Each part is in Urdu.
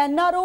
NRO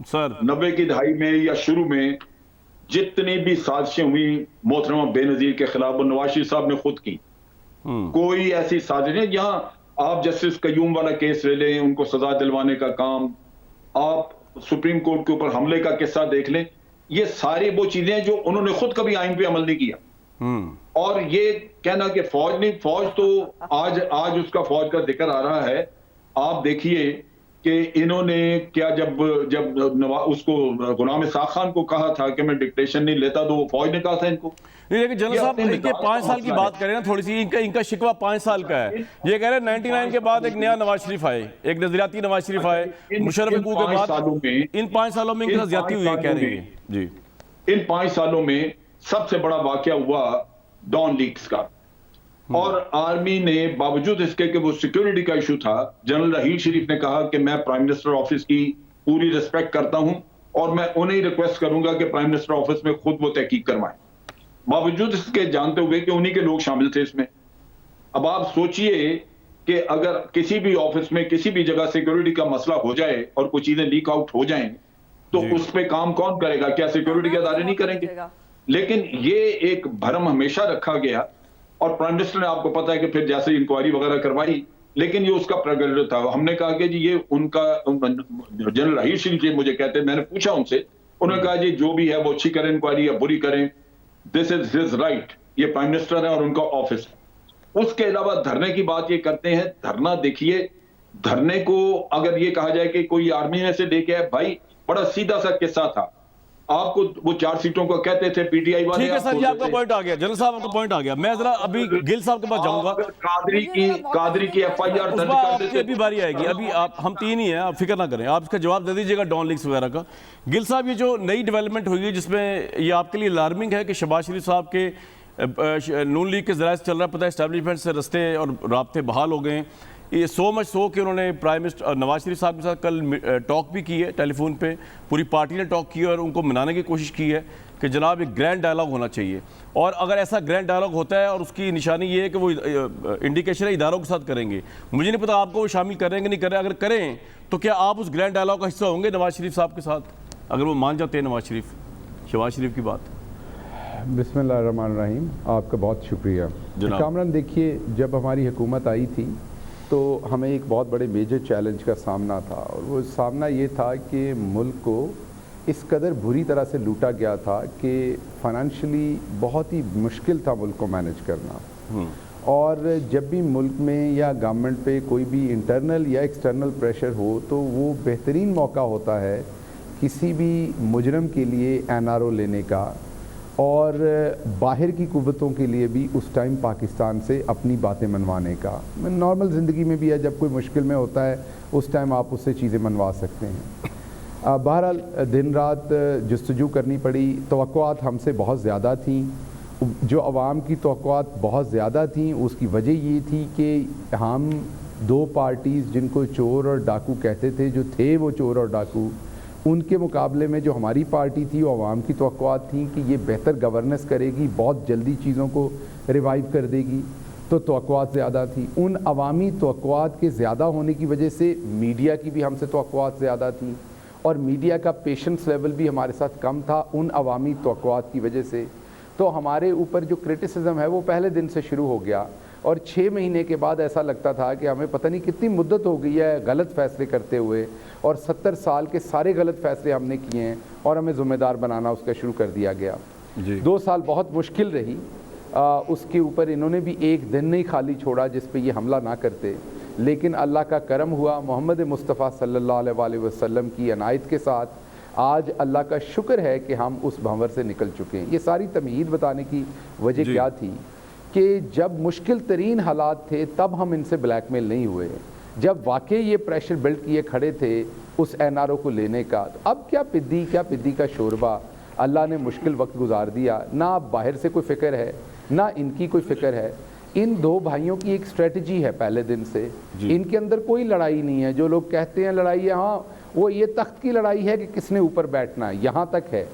سر 90 کی دہائی میں یا شروع میں جتنی بھی سازشیں ہوئی محترمہ بے نظیر کے خلاف وہ نواز شریف صاحب نے خود کی. کوئی ایسی سازش نہیں. یہاں آپ جسٹس قیوم والا کیس لے لیں, ان کو سزا دلوانے کا کام, آپ سپریم کورٹ کے اوپر حملے کا قصہ دیکھ لیں, یہ ساری وہ چیزیں جو انہوں نے خود کبھی آئین پہ عمل نہیں کیا. اور یہ کہنا کہ فوج نہیں, فوج تو آج اس کا فوج کا ذکر آ رہا ہے. آپ دیکھیے کہ انہوں نے کیا جب اس کو غلام اسحاق خان کو کہا تھا کہ میں ڈکٹیشن نہیں لیتا تو وہ فوج نے کہا تھا ان کو. لیکن جنرل صاحب ان کے 5 سال کی بات کریں نا تھوڑی سی, ان کا شکوہ 5 سال کا ہے. یہ کہہ رہے ہیں 99 کے بعد ایک نیا نواز شریف آئے, ایک نظریاتی نواز شریف آئے, مشرف حقوق کے بعد ان 5 سالوں میں ان کے ساتھ زیادتی ہوئی ہے کہہ رہے ہیں. جی ان 5 سالوں میں سب سے بڑا واقعہ ہوا ڈان لیکس کا, اور آرمی نے باوجود اس کے کہ وہ سیکیورٹی کا ایشو تھا, جنرل رحیل شریف نے کہا کہ میں پرائم منسٹر آفس کی پوری ریسپیکٹ کرتا ہوں اور میں انہیں ریکویسٹ کروں گا کہ پرائم منسٹر آفس میں خود وہ تحقیق کروائیں, باوجود اس کے جانتے ہوئے کہ انہی کے لوگ شامل تھے اس میں. اب آپ سوچئے کہ اگر کسی بھی آفس میں کسی بھی جگہ سیکیورٹی کا مسئلہ ہو جائے اور کچھ چیزیں لیک آؤٹ ہو جائیں تو اس پہ کام کون کرے گا؟ کیا سیکیورٹی کے ادارے نہیں کریں گے؟ لیکن یہ ایک بھرم ہمیشہ رکھا گیا, اور پرائم منسٹر نے آپ کو پتا ہے کہ پھر جیسے انکوائری وغیرہ کروائی, لیکن یہ اس کا پریروگیٹو تھا. ہم نے کہا کہ جی یہ ان کا, جنرل رحیل شریف جی مجھے کہتے ہیں, میں نے پوچھا ان سے, انہوں نے کہا جی جو بھی ہے وہ اچھی کریں انکوائری یا بری کریں, دس از ہز رائٹ, یہ پرائم منسٹر ہے اور ان کا آفس ہے. اس کے علاوہ دھرنے کی بات یہ کرتے ہیں, دھرنا دیکھیے, دھرنے کو اگر یہ کہا جائے کہ کوئی آرمی میں سے لے کے آئے, بھائی بڑا سیدھا سا قصہ تھا. آپ کو وہ 4 سیٹوں کا کہتے تھے پی ٹی آئی والے. ٹھیک ہے سر, یہ آپ کا پوائنٹ آ گیا, جنرل صاحب آپ کا پوائنٹ آ گیا. میں ذرا ابھی گل صاحب کے پاس جاؤں گا. قادری کی ایف آئی آر درج کر آپ کی ابھی باری آئے گی, ابھی آپ ہم 3 ہی ہیں, آپ فکر نہ کریں, آپ اس کا جواب دے دیجیے گا ڈان لیکس وغیرہ کا. گل صاحب یہ جو نئی ڈیولپمنٹ ہوئی ہے جس میں یہ آپ کے لیے الارمنگ ہے کہ شہباز شریف صاحب کے نون لیگ کے ذرائع سے چل رہا ہے, پتہ ہے اسٹیبلشمنٹ سے رستے اور رابطے بحال ہو گئے ہیں. یہ سو مچ سو کہ انہوں نے پرائم منسٹر نواز شریف صاحب کے ساتھ کل ٹاک بھی کی ہے ٹیلی فون پہ, پوری پارٹی نے ٹاک کی ہے اور ان کو منانے کی کوشش کی ہے کہ جناب ایک گرینڈ ڈائلاگ ہونا چاہیے. اور اگر ایسا گرینڈ ڈائلاگ ہوتا ہے اور اس کی نشانی یہ ہے کہ وہ انڈیکیشن اداروں کے ساتھ کریں گے, مجھے نہیں پتا آپ کو وہ شامل کر رہے ہیں کہ نہیں کر رہے. اگر کریں تو کیا آپ اس گرینڈ ڈائلاگ کا حصہ ہوں گے نواز شریف صاحب کے ساتھ, اگر وہ مان جاتے ہیں نواز شریف, شہباز شریف کی بات؟ بسم اللہ الرحمن الرحیم. آپ کا بہت شکریہ کامران. دیکھیے جب ہماری حکومت آئی تھی تو ہمیں ایک بہت بڑے میجر چیلنج کا سامنا تھا, اور وہ سامنا یہ تھا کہ ملک کو اس قدر بری طرح سے لوٹا گیا تھا کہ فائنینشلی بہت ہی مشکل تھا ملک کو مینج کرنا. اور جب بھی ملک میں یا گورنمنٹ پہ کوئی بھی انٹرنل یا ایکسٹرنل پریشر ہو تو وہ بہترین موقع ہوتا ہے کسی بھی مجرم کے لیے این آر او لینے کا, اور باہر کی قوتوں کے لیے بھی اس ٹائم پاکستان سے اپنی باتیں منوانے کا. نارمل زندگی میں بھی ہے, جب کوئی مشکل میں ہوتا ہے اس ٹائم آپ اس سے چیزیں منوا سکتے ہیں. بہرحال دن رات جستجو کرنی پڑی. توقعات ہم سے بہت زیادہ تھیں, جو عوام کی توقعات بہت زیادہ تھیں اس کی وجہ یہ تھی کہ ہم 2 پارٹیز جن کو چور اور ڈاکو کہتے تھے, جو تھے وہ چور اور ڈاکو, ان کے مقابلے میں جو ہماری پارٹی تھی وہ عوام کی توقعات تھیں کہ یہ بہتر گورننس کرے گی, بہت جلدی چیزوں کو ریوائیو کر دے گی, تو توقعات زیادہ تھی. ان عوامی توقعات کے زیادہ ہونے کی وجہ سے میڈیا کی بھی ہم سے توقعات زیادہ تھیں, اور میڈیا کا پیشنس لیول بھی ہمارے ساتھ کم تھا ان عوامی توقعات کی وجہ سے. تو ہمارے اوپر جو کرٹیسزم ہے وہ پہلے دن سے شروع ہو گیا, اور 6 مہینے کے بعد ایسا لگتا تھا کہ ہمیں پتہ نہیں کتنی مدت ہو گئی ہے غلط فیصلے کرتے ہوئے, اور 70 سال کے سارے غلط فیصلے ہم نے کیے ہیں اور ہمیں ذمہ دار بنانا اس کا شروع کر دیا گیا. 2 سال بہت مشکل رہی. اس کے اوپر انہوں نے بھی ایک دن نہیں خالی چھوڑا جس پہ یہ حملہ نہ کرتے, لیکن اللہ کا کرم ہوا محمد مصطفیٰ صلی اللہ علیہ وآلہ وسلم کی عنایت کے ساتھ آج اللہ کا شکر ہے کہ ہم اس بھنور سے نکل چکے ہیں. یہ ساری تمہید بتانے کی وجہ کیا تھی کہ جب مشکل ترین حالات تھے تب ہم ان سے بلیک میل نہیں ہوئے, جب واقعی یہ پریشر بلڈ کیے کھڑے تھے اس این آر او کو لینے کا. اب کیا پدی کا شوربہ, اللہ نے مشکل وقت گزار دیا, نہ اب باہر سے کوئی فکر ہے نہ ان کی کوئی فکر ہے. ان 2 بھائیوں کی ایک اسٹریٹجی ہے پہلے دن سے, ان کے اندر کوئی لڑائی نہیں ہے. جو لوگ کہتے ہیں لڑائی ہے, ہاں وہ یہ تخت کی لڑائی ہے کہ کس نے اوپر بیٹھنا ہے, یہاں تک ہے.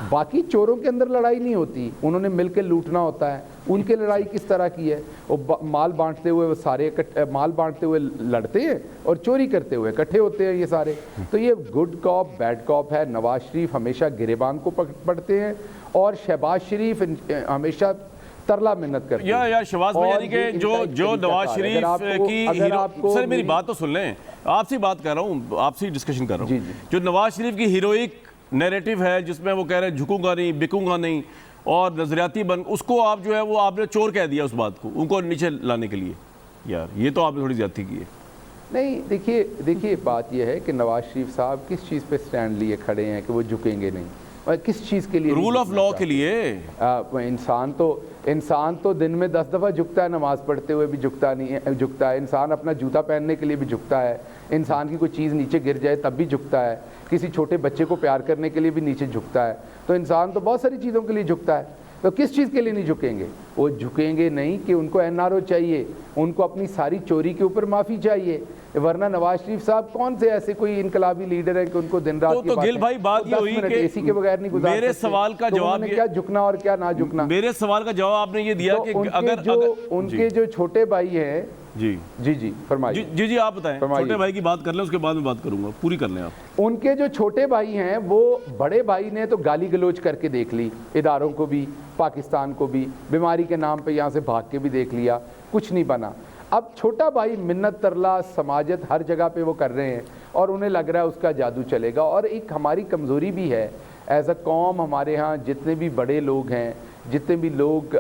باقی چوروں کے اندر لڑائی نہیں ہوتی, انہوں نے مل کے لوٹنا ہوتا ہے. ان کی لڑائی کس طرح کی ہے؟ وہ مال بانٹتے ہوئے وہ سارے مال بانٹتے ہوئے لڑتے ہیں اور چوری کرتے ہوئے اکٹھے ہوتے ہیں یہ سارے. تو یہ گڈ کاپ بیڈ کاپ ہے. نواز شریف ہمیشہ گریبان کو پکڑتے ہیں اور شہباز شریف ہمیشہ ترلا منت کرتے ہیں. یا شہباز بھائی یعنی کہ جو نواز شریف کی سر میری بات تو سن لیں, آپ سے بات کر رہا ہوں, آپ سے ڈسکشن کر رہا ہوں. جو نواز شریف کی ہیروئک نیریٹو ہے جس میں وہ کہہ رہے ہیں جھکوں گا نہیں, بکوں گا نہیں اور نظریاتی اس کو آپ جو ہے وہ آپ نے چور کہہ دیا اس بات کو, ان کو نیچے لانے کے لیے. یار یہ تو آپ نے تھوڑی زیادتی کی ہے. نہیں دیکھیے بات یہ ہے کہ نواز شریف صاحب کس چیز پہ سٹینڈ لیے کھڑے ہیں کہ وہ جھکیں گے نہیں, اور کس چیز کے لیے؟ رول آف لاء کے لیے. انسان تو دن میں 10 دفعہ جھکتا ہے, نماز پڑھتے ہوئے بھی جھکتا ہے. انسان اپنا جوتا پہننے کے لیے بھی جھکتا ہے, انسان کی کوئی چیز نیچے گر جائے تب بھی جھکتا ہے, کسی چھوٹے بچے کو پیار کرنے کے لیے بھی نیچے جھکتا ہے. تو انسان تو بہت ساری چیزوں کے لیے جھکتا ہے. تو کس چیز کے لیے نہیں جھکیں گے؟ وہ جھکیں گے نہیں کہ ان کو NRO چاہیے, ان کو اپنی ساری چوری کے اوپر معافی چاہیے. ورنہ نواز شریف صاحب کون سے ایسے کوئی انقلابی لیڈر ہیں کہ ان کو دن رات تو گل بھائی بات یہ ہوئی کہ اسی کے بغیر نہیں گزار میرے سوال کا جواب کیا جھکنا اور کیا نہ جھکنا. میرے سوال کا جواب آپ نے یہ دیا کہ اگر ان کے جو چھوٹے بھائی ہیں. جی فرمائیے. جی آپ بتائیں. چھوٹے بھائی کی بات کر لیں, اس کے بعد میں بات کروں گا, پوری کر لیں آپ. ان کے جو چھوٹے بھائی ہیں وہ بڑے بھائی نے تو گالی گلوچ کر کے دیکھ لی, اداروں کو بھی, پاکستان کو بھی, بیماری کے نام پہ یہاں سے بھاگ کے بھی دیکھ لیا, کچھ نہیں بنا. اب چھوٹا بھائی منت ترلا سماجت ہر جگہ پہ وہ کر رہے ہیں اور انہیں لگ رہا ہے اس کا جادو چلے گا. اور ایک ہماری کمزوری بھی ہے ایز اے قوم, ہمارے ہاں جتنے بھی بڑے لوگ ہیں, جتنے بھی لوگ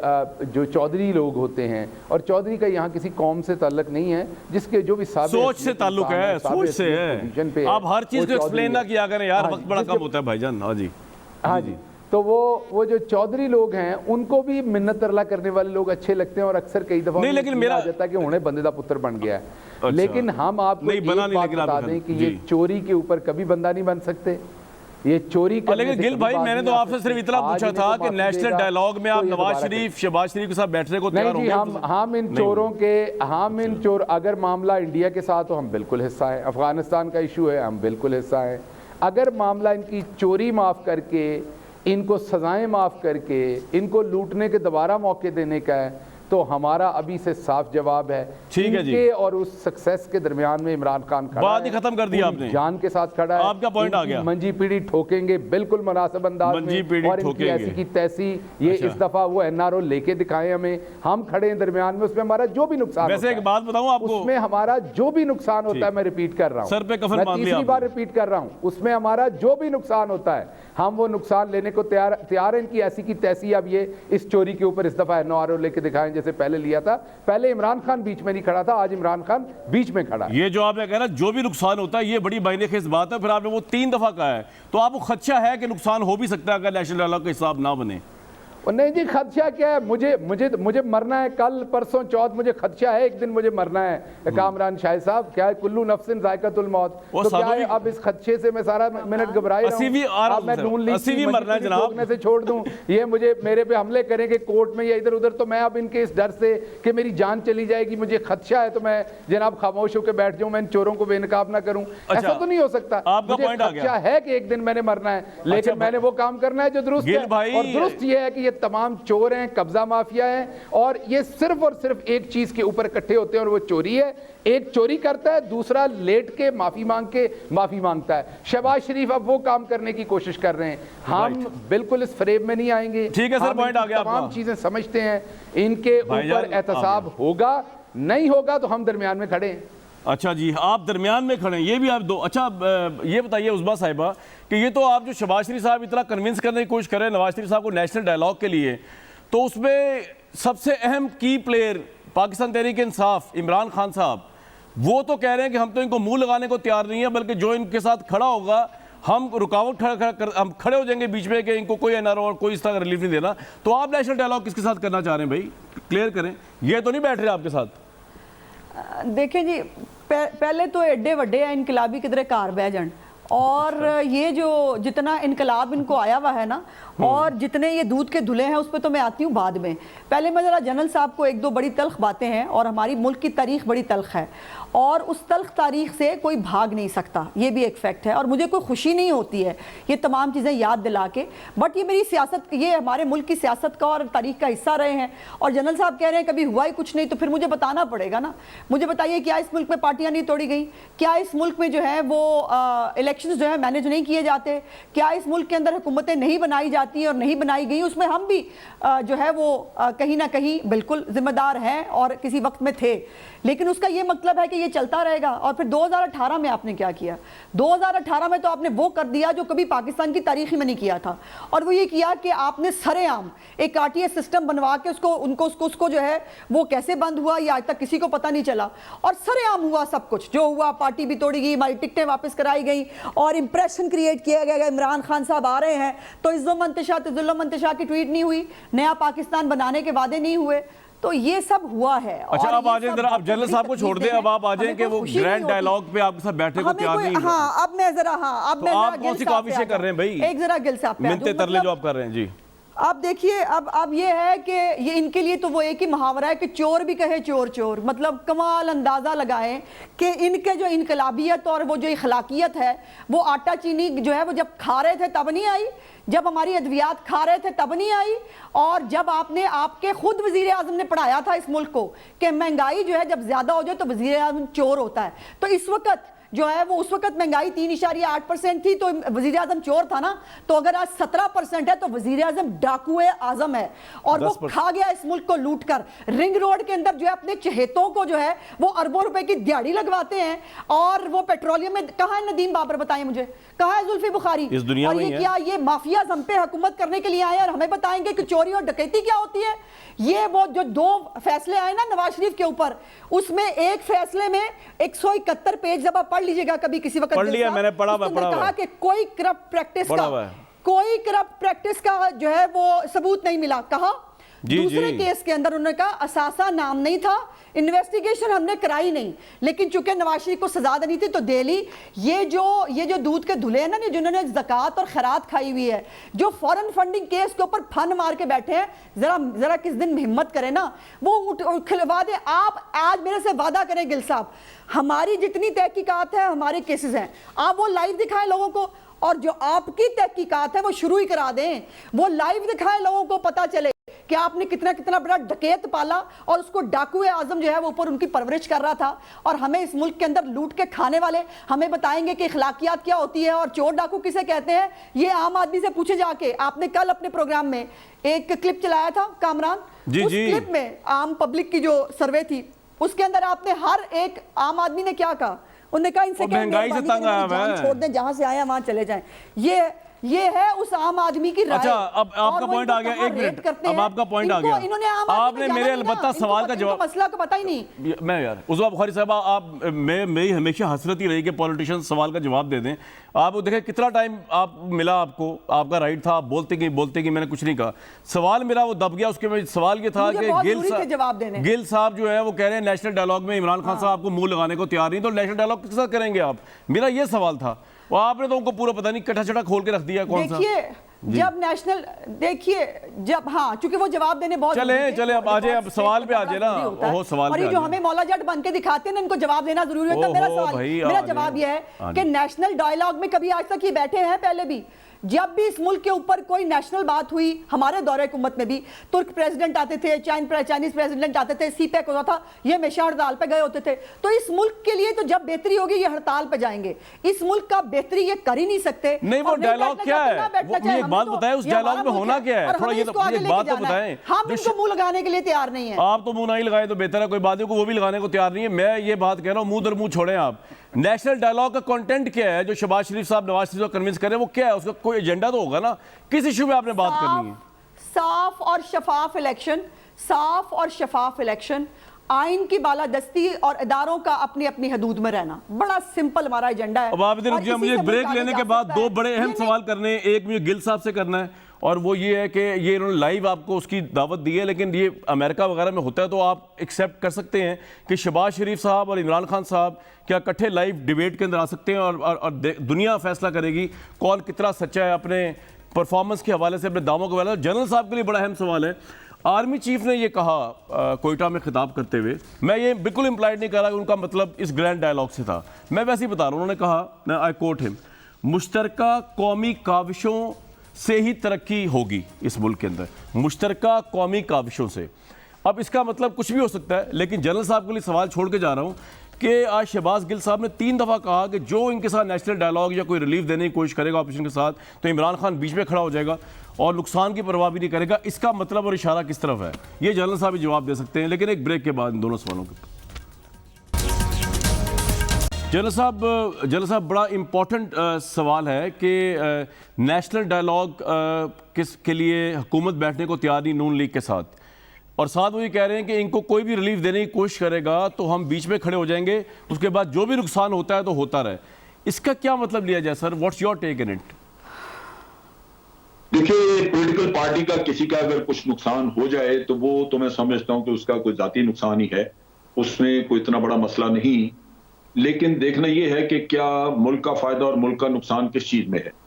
جو چودھری لوگ ہوتے ہیں, اور چودھری کا یہاں کسی قوم سے تعلق نہیں ہے, جس کے جو بھی سوچ سے تعلق ہے, سوچ سے ہے. آپ ہر چیز کو ایکسپلین نہ کیا کریں یار, وقت بڑا کم ہوتا ہے بھائی جان. ہاں جی. تو وہ جو چودھری لوگ ہیں ان کو بھی منت ترلا کرنے والے لوگ اچھے لگتے ہیں, اور اکثر کئی دفعہ نہیں, لیکن میرا جاتا ہے کہ انہیں بندے دا پتر بن گیا ہے. لیکن ہم آپ کو ایک بات بتا دیں کہ یہ چوری کے اوپر کبھی بندہ نہیں بن سکتے. یہ چوری کا, لیکن گل بھائی میں نے تو آپ سے صرف اتنا پوچھا تھا کہ نیشنل ڈائیلاگ میں آپ نواز شریف شہباز شریف کے ساتھ بیٹھنے کو تیار ہوں گے؟ ہم ان چوروں کے اگر معاملہ انڈیا کے ساتھ ہو ہم بالکل حصہ ہیں, افغانستان کا ایشو ہے ہم بالکل حصہ ہیں. اگر معاملہ ان کی چوری معاف کر کے, ان کو سزائیں معاف کر کے, ان کو لوٹنے کے دوبارہ موقع دینے کا ہے, تو ہمارا ابھی سے صاف جواب ہے. ٹھیک ہے جی. اور اس سکسیس کے درمیان میں عمران خان کھڑا ہے, بات ہی ختم کر دی آپ نے, جان کے ساتھ کھڑا ہے. آپ کا پوائنٹ آ گیا. منجی پیڑھی ٹھوکیں گے بالکل مناسب انداز میں, اور ان کی ایسی کی تیسی یہ اس دفعہ وہ NRO لے کے دکھائیں ہمیں, ہم کھڑے ہیں درمیان میں. اس میں ہمارا جو بھی نقصان, ویسے ایک بات بتاؤں آپ کو, اس میں ہمارا جو بھی نقصان ہوتا ہے, میں ریپیٹ کر رہا ہوں, سر پہ کفن باندھ لیا, تیسری بار ریپیٹ کر رہا ہوں, اس میں ہمارا جو بھی نقصان ہوتا ہے ہم وہ نقصان لینے کو تیار ہیں. ان کی ایسی کی تیسی اب یہ اس چوری کے اوپر اس دفعہ NRO لے کے دکھائیں جیسے پہلے لیا تھا. پہلے عمران خان بیچ میں نہیں کھڑا تھا, آج عمران خان بیچ میں کھڑا ہے. یہ جو آپ نے کہا نا جو بھی نقصان ہوتا ہے, یہ بڑی معنی خیز بات ہے. پھر آپ نے وہ 3 دفعہ کہا ہے, تو آپ کو خدشہ ہے کہ نقصان ہو بھی سکتا ہے اگر نیشنل ڈائیلاگ کا حساب نہ بنے؟ نہیں جی, خدشہ کیا ہے؟ مجھے مرنا ہے, کل پرسوں چوتھ مجھے خدشہ ہے, ایک دن مجھے مرنا ہے. کامران شاہد صاحب, کیا ہے کلو نفس ذائقۃ الموت, تو کیا ہے اب اس خدشے سے میں سارا منٹ گھبرائے رہا ہوں, اب میں نون لیگ سے چھوڑ دوں, یہ میرے پہ حملے کریں گے کورٹ میں یا ادھر ادھر, تو میں اب ان کے اس ڈر سے کہ میری جان چلی جائے گی مجھے خدشہ ہے, تو میں جناب خاموش ہو کے بیٹھ جاؤں, میں ان چوروں کو بے نقاب نہ کروں. ایسا تو نہیں ہو سکتا. مجھے خدشہ ہے کہ ایک دن میں نے مرنا ہے, لیکن میں نے وہ کام کرنا ہے جو درست ہے, اور درست یہ ہے کہ یہ تمام چور ہیں, قبضہ مافیا ہیں, اور یہ صرف اور صرف ایک چیز کے اوپر اکٹھے ہوتے ہیں, اور وہ چوری ہے. ایک چوری کرتا ہے, دوسرا لیٹ کے معافی مانگتا ہے. شہباز شریف اب وہ کام کرنے کی کوشش کر رہے ہیں. ہم بالکل اس فریب میں نہیں آئیں گے. ٹھیک ہے سر, پوائنٹ آ گیا. تمام چیزیں سمجھتے ہیں, ان کے اوپر احتساب ہوگا, نہیں ہوگا تو ہم درمیان میں کھڑے ہیں. اچھا جی, آپ درمیان میں کھڑے ہیں, یہ بھی آپ دو. اچھا یہ بتائیے عظمیٰ صاحبہ کہ یہ تو آپ جو شہباز شریف صاحب اتنا کنونس کرنے کی کوشش کر رہے ہیں نواز شریف صاحب کو نیشنل ڈائیلاگ کے لیے, تو اس میں سب سے اہم کی پلیئر پاکستان تحریک انصاف عمران خان صاحب, وہ تو کہہ رہے ہیں کہ ہم تو ان کو منہ لگانے کو تیار نہیں ہے, بلکہ جو ان کے ساتھ کھڑا ہوگا ہم رکاوٹ ہم کھڑے ہو جائیں گے بیچ میں کہ ان کو کوئی NRO اور کوئی اس طرح کا ریلیف نہیں دینا. تو آپ نیشنل ڈائیلاگ کس کے ساتھ کرنا چاہ رہے ہیں بھائی, کلیئر کریں. یہ تو نہیں بیٹھ رہے آپ کے ساتھ؟ دیکھیں جی, پہلے تو ایڈے وڈے ہیں انقلابی کدھرے کار بہ جان, اور یہ جو جتنا انقلاب ان کو آیا ہوا ہے نا, اور جتنے یہ دودھ کے دھلے ہیں, اس پہ تو میں آتی ہوں بعد میں. پہلے میں ذرا جنرل صاحب کو ایک دو بڑی تلخ باتیں ہیں, اور ہماری ملک کی تاریخ بڑی تلخ ہے, اور اس تلخ تاریخ سے کوئی بھاگ نہیں سکتا، یہ بھی ایک فیکٹ ہے، اور مجھے کوئی خوشی نہیں ہوتی ہے یہ تمام چیزیں یاد دلا کے، بٹ یہ میری سیاست، یہ ہمارے ملک کی سیاست کا اور تاریخ کا حصہ رہے ہیں، اور جنرل صاحب کہہ رہے ہیں کبھی ہوا ہی کچھ نہیں، تو پھر مجھے بتانا پڑے گا نا، مجھے بتائیے کیا اس ملک میں پارٹیاں نہیں توڑی گئیں؟ کیا اس ملک میں جو ہے وہ الیکشنز جو ہے مینیج نہیں کیے جاتے؟ کیا اس ملک کے اندر حکومتیں نہیں بنائی جاتی ہیں اور نہیں بنائی گئیں؟ اس میں ہم بھی جو ہے وہ کہیں نہ کہیں بالکل ذمہ دار ہیں اور کسی وقت میں تھے، لیکن اس کا یہ مطلب ہے کہ یہ چلتا رہے گا۔ اور پھر 2018 میں آپ نے کیا کیا؟ 2018 میں تو آپ نے وہ کر دیا جو کبھی پاکستان کی تاریخ میں نہیں کیا تھا، اور وہ یہ کیا کہ آپ نے سرے عام ایک RTI سسٹم بنوا کے اس کو جو ہے وہ کیسے بند ہوا یہ آج تک کسی کو پتہ نہیں چلا، اور سرے عام ہوا سب کچھ جو ہوا، پارٹی بھی توڑی گئی، ہماری ٹکٹیں واپس کرائی گئیں، اور امپریشن کریٹ کیا گیا کہ عمران خان صاحب آ رہے ہیں تو عز و منتشا تذل و منتشا کی ٹویٹ نہیں ہوئی، نیا پاکستان بنانے کے وعدے نہیں ہوئے، تو یہ سب ہوا ہے۔ اچھا اب آ جائیں ذرا، آپ جنرل صاحب کو چھوڑ دیں، اب آپ آ جائیں کہ وہ گرینڈ ڈائیلاگ پہ آپ کے ساتھ بیٹھے کو تیار نہیں ہوئے۔ ہاں اب میں ذرا آپ کون سی کاوشیں کر رہے ہیں بھائی؟ ایک ذرا گل صاحب پہ منتے ترلے جو آپ کر رہے ہیں جی۔ اب دیکھیے اب یہ ہے کہ یہ ان کے لیے تو وہ ایک ہی محاورہ ہے کہ چور بھی کہے چور چور، مطلب کمال اندازہ لگائیں کہ ان کے جو انقلابیت اور وہ جو اخلاقیت ہے وہ آٹا چینی جو ہے وہ جب کھا رہے تھے تب نہیں آئی، جب ہماری ادویات کھا رہے تھے تب نہیں آئی، اور جب آپ کے خود وزیر اعظم نے پڑھایا تھا اس ملک کو کہ مہنگائی جو ہے جب زیادہ ہو جائے تو وزیر اعظم چور ہوتا ہے، تو اس وقت جو ہے وہ اس وقت مہنگائی 3.8% تھی تو وزیر اعظم چور تھا نا، تو اگر آج 17% ہے تو وزیر اعظم ڈاکوئے اعظم ہے، اور وہ کھا گیا اس ملک کو لوٹ کر، رنگ روڈ کے اندر جو ہے اپنے چہیتوں کو جو ہے وہ اربوں روپے کی دیہڑی لگواتے ہیں، اور وہ پیٹرولیم میں کہاں ہے ندیم بابر بتائیں مجھے، کہاں ہے زلفی بخاری، اس دنیا اور میں یہ کیا یہ مافیا ہم پہ حکومت کرنے کے لیے آئے ہیں اور ہمیں بتائیں گے کہ چوری اور ڈکیتی کیا ہوتی ہے؟ یہ وہ جو 2 فیصلے آئے نا نواز شریف کے اوپر، اس میں ایک فیصلے میں 171 پیج جب آپ پڑھ لیجئے گا کبھی کسی وقت، پڑھ لیا میں نے، پڑھا کہا کہ کوئی کرپٹ پریکٹس کا جو ہے وہ ثبوت نہیں ملا، کہا دوسرے کیس کے اندر انہوں نے کہا اثاثہ نام نہیں تھا، انویسٹیگیشن ہم نے کرائی نہیں، لیکن چونکہ نواز شریف کو سزا دینی تھی تو دے لی۔ یہ جو دودھ کے دھلے ہیں نا جنہوں نے زکوٰۃ اور خیرات کھائی ہوئی ہے، جو فورن فنڈنگ کیس کے اوپر پھن مار کے بیٹھے ہیں، ذرا کس دن ہمت کریں نا، وہ کھلوا دیں۔ آپ آج میرے سے وعدہ کریں گل صاحب، ہماری جتنی تحقیقات ہیں، ہمارے کیسز ہیں، آپ وہ لائیو دکھائیں لوگوں کو، اور جو آپ کی تحقیقات ہے وہ شروع ہی کرا دیں، وہ لائیو دکھائیں لوگوں کو، پتہ چلے کہ آپ نے کتنا بڑا ڈکیت پالا، اور اس کو ڈاکوئے اعظم جو ہے وہ اوپر ان کی پرورش کر رہا تھا، اور ہمیں اس ملک کے اندر لوٹ کے کھانے والے ہمیں بتائیں گے کہ اخلاقیات کیا ہوتی ہے اور چور ڈاکو کسے کہتے ہیں۔ یہ عام آدمی سے پوچھے جا کے، آپ نے کل اپنے پروگرام میں ایک کلپ چلایا تھا کامران، اس کلپ میں عام پبلک کی جو سروے تھی اس کے اندر آپ نے ہر ایک عام آدمی نے کیا کہا، انہوں نے کہا ان سے جان چھوڑ دیں، جہاں سے آئے ہیں وہاں چلے جائیں۔ یہ ہے اس عام آدمی کی رائے۔ اچھا اب آپ کا پوائنٹ آ گیا، ایک منٹ، اب آپ کا پوائنٹ آ گیا، آپ نے میرے البتہ سوال کا جواب، مسئلہ کا پتہ ہی نہیں، میں یار عضو بخاری صاحب، میری ہمیشہ حسرت ہی رہی کہ پولیٹیشین سوال کا جواب دے دیں۔ آپ دیکھیں کتنا ٹائم آپ ملا، آپ کو، آپ کا رائٹ تھا، آپ بولتے گئی، میں نے کچھ نہیں کہا، سوال میرا وہ دب گیا، اس کے میں سوال یہ تھا کہ گل صاحب جو ہے وہ کہہ رہے ہیں نیشنل ڈائیلاگ میں عمران خان صاحب آپ کو منہ لگانے کو تیار نہیں، تو نیشنل ڈائیلاگ کس کے ساتھ کریں گے آپ؟ میرا یہ سوال تھا، وہ آپ نے تو ان کو پورا پتہ نہیں کٹھا چٹا کھول کے رکھ دیا کون سا۔ دیکھیے جب نیشنل، دیکھیے جب، ہاں چونکہ وہ جواب دینے بہت، چلیں اب آ جائیں، اب سوال پہ آ جائیں نا، وہ سوال پہ، اور یہ جو ہمیں مولا جٹ بن کے دکھاتے ہیں نا ان کو جواب دینا ضروری ہوتا ہے۔ میرا سوال، میرا جواب یہ ہے کہ نیشنل ڈائیلاگ میں کبھی آج تک یہ بیٹھے ہیں، پہلے بھی جب بھی اس ملک کے اوپر کوئی نیشنل بات ہوئی، ہمارے دور حکومت میں بھی ترک پریزیڈنٹ آتے تھے، چائنیز پریزیڈنٹ آتے تھے، سی پیک ہوتا تھا، یہ ہمیشہ ہڑتال پہ گئے ہوتے تھے، تو اس ملک کے لیے تو جب بہتری ہوگی یہ ہڑتال پہ جائیں گے، اس ملک کا بہتری یہ کر ہی نہیں سکتے۔ نہیں وہ ڈائیلاگ کیا ہے، مجھے ایک بات بتائیں، اس ڈائیلاگ میں ہونا کیا ہے، تھوڑا یہ بات تو بتائیں۔ ہم ان کو منہ لگانے کے لیے تیار نہیں ہیں۔ آپ تو منہ نہیں لگائے تو بہتر ہے، کوئی بات نہیں، وہ بھی لگانے کو تیار نہیں ہے۔ میں یہ بات کہہ رہا ہوں، منہ در منہ چھوڑیں آپ، نیشنل ڈائیلاگ کا کنٹینٹ کیا ہے جو شہباز شریف صاحب نواز شریف کو کنونس کریں، وہ کیا ہے؟ اس کا کوئی ایجنڈا تو ہوگا نا، کس ایشو میں آپ نے بات کرنی ہے؟ صاف اور شفاف الیکشن، آئین کی بالادستی اور اداروں کا اپنی اپنی حدود میں رہنا، بڑا سمپل ہمارا ایجنڈا ہے۔ اب آپ ادھر رک جائیں، مجھے بریک لینے کے بعد 2 بڑے اہم سوال کرنے ہیں، ایک مجھے گل صاحب سے کرنا ہے، اور وہ یہ ہے کہ یہ انہوں نے لائیو آپ کو اس کی دعوت دی ہے، لیکن یہ امریکہ وغیرہ میں ہوتا ہے تو آپ ایکسیپٹ کر سکتے ہیں کہ شہباز شریف صاحب اور عمران خان صاحب کیا کٹھے لائیو ڈیبیٹ کے اندر آ سکتے ہیں، اور دنیا فیصلہ کرے گی کون کتنا سچا ہے اپنے پرفارمنس کے حوالے سے، اپنے دعووں کے حوالے سے۔ جنرل صاحب کے لیے بڑا اہم سوال ہے، آرمی چیف نے یہ کہا کوئٹہ میں خطاب کرتے ہوئے، میں یہ بالکل امپلائڈ نہیں کر رہا کہ ان کا مطلب اس گرینڈ ڈائلاگ سے تھا، میں ویسے ہی بتا رہا ہوں، انہوں نے کہا، میں آئی کوٹ ہم، مشترکہ قومی کاوشوں سے ہی ترقی ہوگی اس ملک کے اندر، مشترکہ قومی کاوشوں سے۔ اب اس کا مطلب کچھ بھی ہو سکتا ہے، لیکن جنرل صاحب کے لیے سوال چھوڑ کے جا رہا ہوں کہ آج شہباز گل صاحب نے 3 دفعہ کہا کہ جو ان کے ساتھ نیشنل ڈائلاگ یا کوئی ریلیف دینے کی کوشش کرے گا اپوزیشن کے ساتھ تو عمران خان بیچ میں کھڑا ہو جائے گا اور نقصان کی پرواہ بھی نہیں کرے گا۔ اس کا مطلب اور اشارہ کس طرف ہے؟ یہ جنرل صاحب ہی جواب دے سکتے ہیں، لیکن ایک بریک کے بعد ان دونوں سوالوں کے۔ جنرل صاحب بڑا امپورٹنٹ سوال ہے کہ نیشنل ڈائلاگ کے لیے حکومت بیٹھنے کو تیار نہیں نون لیگ کے ساتھ، اور ساتھ وہ یہ کہہ رہے ہیں کہ ان کو کوئی بھی ریلیف دینے کی کوشش کرے گا تو ہم بیچ میں کھڑے ہو جائیں گے، اس کے بعد جو بھی نقصان ہوتا ہے تو ہوتا رہے۔ اس کا کیا مطلب لیا جائے sir? What's your take on it? دیکھیے، پولیٹیکل پارٹی کا کسی کا اگر کچھ نقصان ہو جائے تو وہ تو میں سمجھتا ہوں کہ اس کا کوئی ذاتی نقصان ہی ہے، اس میں کوئی اتنا بڑا مسئلہ نہیں، لیکن دیکھنا یہ ہے کہ کیا ملک کا فائدہ اور ملک کا نقصان کس چیز میں ہے۔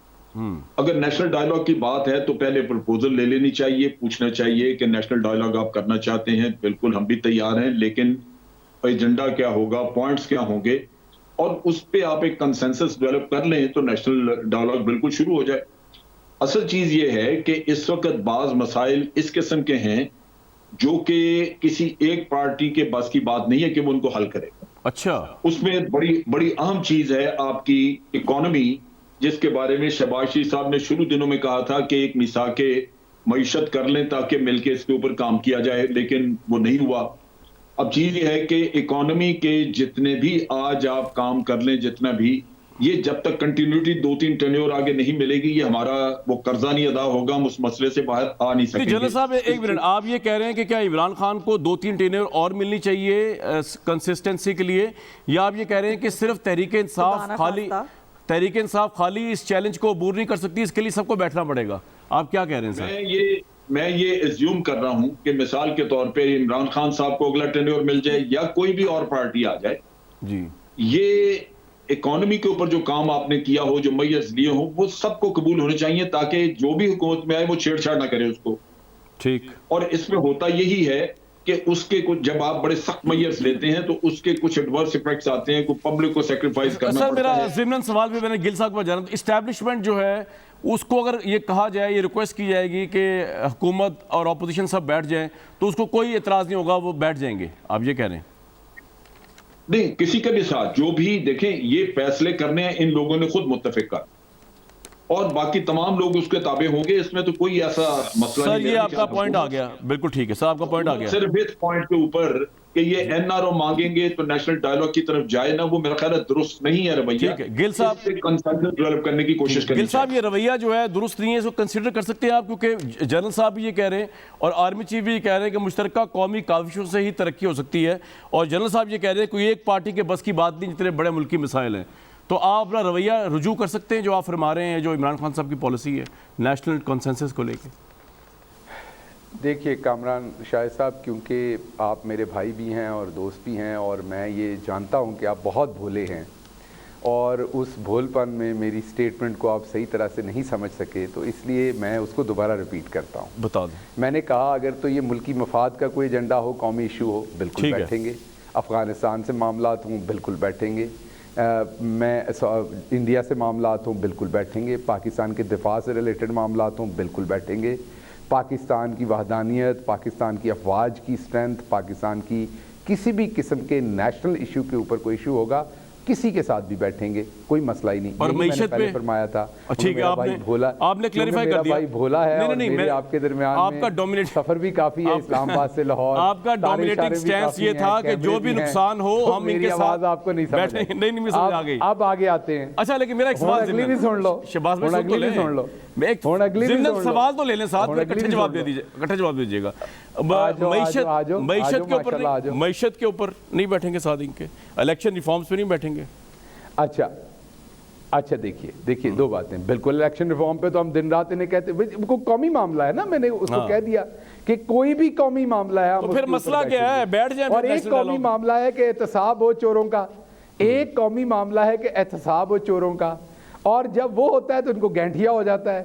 اگر نیشنل ڈائلاگ کی بات ہے تو پہلے پروپوزل لے لینی چاہیے، پوچھنا چاہیے کہ نیشنل ڈائلاگ آپ کرنا چاہتے ہیں، بالکل ہم بھی تیار ہیں، لیکن ایجنڈا کیا ہوگا، پوائنٹس کیا ہوں گے، اور اس پہ آپ ایک کنسنسس ڈیولپ کر لیں تو نیشنل ڈائلاگ بالکل شروع ہو جائے۔ اصل چیز یہ ہے کہ اس وقت بعض مسائل اس قسم کے ہیں جو کہ کسی ایک پارٹی کے بس کی بات نہیں ہے کہ وہ ان کو حل کرے۔ اچھا، اس میں بڑی اہم چیز ہے آپ کی اکانومی، جس کے بارے میں شہباز شریف صاحب نے شروع دنوں میں کہا تھا کہ ایک میثاق معیشت کر لیں تاکہ مل کے اس کے اوپر کام کیا جائے، لیکن وہ نہیں ہوا۔ اب چیز یہ ہے کہ اکانومی کے جتنے بھی آج آپ کام کر لیں، جتنا بھی، یہ جب تک کنٹینیوٹی 2-3 ٹینیور آگے نہیں ملے گی، یہ ہمارا وہ قرضہ نہیں ادا ہوگا، ہم اس مسئلے سے باہر آ نہیں سکیں گے۔ جنرل صاحب ایک منٹ، آپ یہ کہہ رہے ہیں کہ کیا عمران خان کو 2-3 ٹینیور اور ملنی چاہیے کنسسٹنسی کے لیے، یا آپ یہ کہہ رہے ہیں کہ صرف تحریک انصاف خالی اس چیلنج کو عبور نہیں کر سکتی، اس کے لیے سب کو بیٹھنا پڑے گا؟ آپ کیا کہہ رہے ہیں سر؟ میں یہ ایزیوم کر رہا ہوں کہ مثال کے طور پہ عمران خان صاحب کو اگلا ٹینیور مل جائے یا کوئی بھی اور پارٹی آ جائے، جی، یہ اکانومی کے اوپر جو کام آپ نے کیا ہو، جو میسر لیے ہوں، وہ سب کو قبول ہونے چاہیے تاکہ جو بھی حکومت میں آئے وہ چھیڑ چھاڑ نہ کرے اس کو۔ ٹھیک، اور اس میں ہوتا یہی ہے کہ اس کے کچھ جب آپ بڑے سخت میئرز لیتے ہیں تو اس کے کچھ ایڈورس ایفیکٹس آتے ہیں، کوئی پبلک کو سیکریفائز کرنا سر پڑتا ہے۔ میرا ضمن سوال بھی میں نے گل صاحب کو جانا، اسٹیبلشمنٹ جو ہے اس کو اگر یہ کہا جائے، یہ ریکویسٹ کی جائے گی کہ حکومت اور اپوزیشن سب بیٹھ جائیں تو اس کو کوئی اعتراض نہیں ہوگا، وہ بیٹھ جائیں گے، آپ یہ کہہ رہے ہیں؟ نہیں، کسی کے بھی ساتھ جو بھی دیکھیں یہ فیصلے کرنے ہیں ان لوگوں نے خود متفق کر، اور باقی تمام لوگ اس کے تابع ہوں گے، اس میں تو کوئی ایسا مسئلہ نہیں۔ سر یہ آپ کا پوائنٹ آ گیا، بالکل ٹھیک ہے سر، آپ کا پوائنٹ آ گیا۔ صرف اس پوائنٹ کے اوپر کہ یہ این آر او مانگیں گے تو نیشنل ڈائلاگ کی طرف جائے نا، وہ میرا خیال ہے درست نہیں ہے رویہ۔ ٹھیک ہے گل صاحب، کنسنسس ڈیولپ کرنے کی کوشش کرنی گل صاحب یہ رویہ جو ہے درست نہیں ہے، اس کو کنسیڈر کر سکتے ہیں آپ، کیونکہ جنرل صاحب بھی یہ کہہ رہے ہیں اور آرمی چیف بھی یہ کہہ رہے ہیں کہ مشترکہ قومی کاوشوں سے ہی ترقی ہو سکتی ہے، اور جنرل صاحب یہ کہہ رہے ہیں کوئی ایک پارٹی کے بس کی بات نہیں، جتنے بڑے ملکی مسائل ہیں، تو آپ اپنا رویہ رجوع کر سکتے ہیں جو آپ فرما رہے ہیں، جو عمران خان صاحب کی پالیسی ہے نیشنل کنسنسس کو لے کے۔ دیکھیے کامران شاہد صاحب، کیونکہ آپ میرے بھائی بھی ہیں اور دوست بھی ہیں، اور میں یہ جانتا ہوں کہ آپ بہت بھولے ہیں، اور اس بھول پن میں میری سٹیٹمنٹ کو آپ صحیح طرح سے نہیں سمجھ سکے، تو اس لیے میں اس کو دوبارہ ریپیٹ کرتا ہوں۔ بتا دیں، میں نے کہا اگر تو یہ ملکی مفاد کا کوئی ایجنڈا ہو، قومی ایشو ہو، بالکل بیٹھیں گے۔ افغانستان سے معاملات ہوں، بالکل بیٹھیں گے۔ میں انڈیا سے معاملات ہوں، بالکل بیٹھیں گے۔ پاکستان کے دفاع سے ریلیٹڈ معاملات ہوں، بالکل بیٹھیں گے۔ پاکستان کی وحدانیت، پاکستان کی افواج کی اسٹرینتھ، پاکستان کی کسی بھی قسم کے نیشنل ایشو کے اوپر کوئی ایشو ہوگا، کسی کے ساتھ بھی بیٹھیں گے، کوئی مسئلہ ہی نہیں۔ اور معیشت پہ فرمایا تھا، ٹھیک ہے، آپ نے کلیریفائی کر دیا، بھائی بھولا ہے، اور میرے آپ کے درمیان آپ کا ڈومینیٹ سفر بھی کافی ہے اسلام آباد سے لاہور، آپ کا ڈومینیٹنگ سٹینس یہ تھا کہ جو بھی نقصان ہو ہم ان کے ساتھ، آپ کو نہیں سمجھ نہیں سمجھ آ گئی۔ اب آگے آتے ہیں۔ اچھا لیکن میرا ایک سوال اگلی بھی سن لو، شہباز بھائی سن لو، میں ایک سوال تو لے لیں ساتھ میں، اکٹھے جواب دے دیجیے، اکٹھے جواب دیجیے گا۔ معیشت کے اوپر نہیں بیٹھیں گے ساتھ ان کے، الیکشن ریفارمز پہ نہیں بیٹھیں گے؟ اچھا دیکھیے دو باتیں، بالکل الیکشن ریفارم پہ تو ہم دن رات انہیں کہتے ہیں، کوئی قومی معاملہ ہے نا، میں نے اس کو کہہ دیا کہ کوئی بھی قومی معاملہ ہے، تو پھر مسئلہ کیا ہے، بیٹھ جائیں۔ اور ایک قومی معاملہ ہے کہ احتساب ہو چوروں کا، ایک قومی معاملہ ہے کہ احتساب ہو چوروں کا، اور جب وہ ہوتا ہے تو ان کو گینٹھیا ہو جاتا ہے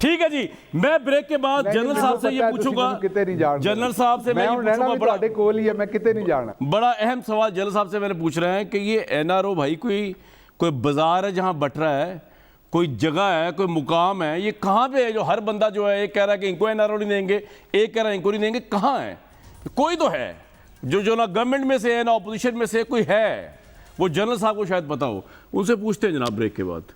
ٹھیک ہے جی، میں بریک کے بعد جنرل صاحب سے یہ پوچھوں گا، جنرل صاحب سے میں یہ پوچھوں گا، بڑا اہم سوال جنرل صاحب سے میں نے پوچھ رہا ہے کہ یہ این آر او بھائی کوئی بازار ہے جہاں بٹ رہا ہے، کوئی جگہ ہے، کوئی مقام ہے، یہ کہاں پہ ہے جو ہر بندہ جو ہے ایک کہہ رہا ہے کہ ان کو این آر او نہیں دیں گے، ایک کہہ رہا ہے ان کو نہیں دیں گے، کہاں ہے؟ کوئی تو ہے جو نہ گورنمنٹ میں سے ہے نہ اپوزیشن میں سے کوئی ہے، وہ جنرل صاحب کو شاید پتا ہو، ان سے پوچھتے ہیں جناب بریک کے بعد۔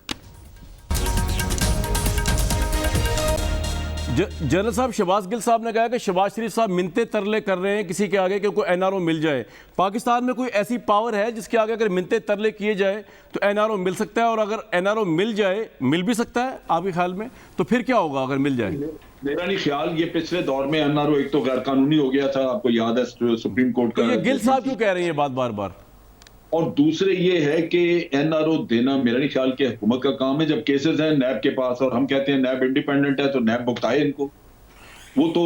جنرل صاحب، شہباز گل صاحب نے کہا کہ شہباز شریف صاحب منتے ترلے کر رہے ہیں کسی کے آگے کہ کوئی این آر او مل جائے۔ پاکستان میں کوئی ایسی پاور ہے جس کے آگے اگر منتے ترلے کیے جائے تو این آر او مل سکتا ہے؟ اور اگر این آر او مل جائے، مل بھی سکتا ہے آپ کے خیال میں، تو پھر کیا ہوگا اگر مل جائے؟ میرا نہیں خیال، یہ پچھلے دور میں این آر او ایک تو غیر قانونی ہو گیا تھا، آپ کو یاد ہے سپریم کورٹ کا۔ یہ گل صاحب کیوں کہہ رہے ہیں یہ بات بار بار؟ اور دوسرے یہ ہے کہ این آر او دینا میرا نہیں خیال کہ حکومت کا کام ہے، جب کیسز ہیں نیب کے پاس اور ہم کہتے ہیں نیب انڈیپینڈنٹ ہے تو نیب بھگتائے ان کو۔ وہ تو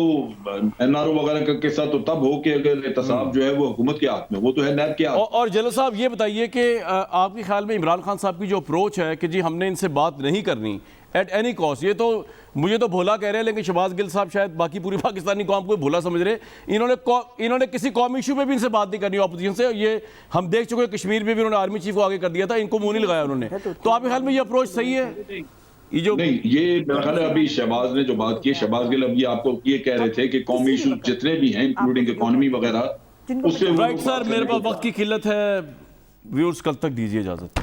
این آر او وغیرہ کا قصہ تو تب ہو کہ اگر احتساب جو ہے وہ حکومت کے ہاتھ میں، وہ تو ہے نیب کے ہاتھ میں۔ اور جنرل صاحب یہ بتائیے کہ آپ کے خیال میں عمران خان صاحب کی جو اپروچ ہے کہ جی ہم نے ان سے بات نہیں کرنی ایٹ اینی کاسٹ، یہ تو مجھے تو بھولا کہہ رہے ہیں، لیکن شہباز گل صاحب شاید باقی پوری پاکستانی قوم کو بھولا سمجھ رہے، انہوں نے کسی قومی ایشو پہ بھی ان سے بات نہیں کرنی اپوزیشن سے۔ یہ ہم دیکھ چکے کشمیر میں بھی انہوں نے آرمی چیف کو آگے کر دیا تھا، ان کو منہ نہیں لگایا انہوں نے۔ تو آپ کے خیال میں یہ اپروچ صحیح ہے؟ نہیں، یہ میرا خیال ہے ابھی شہباز نے جو بات کی، شہباز گل اب یہ آپ کو یہ کہہ رہے تھے کہ قومی ایشو جتنے بھی ہیں انکلوڈنگ اکانومی وغیرہ، اس سے رائٹ سر، میرے پاس وقت کی قلت ہے، ویورز کل تک دیجیے اجازت۔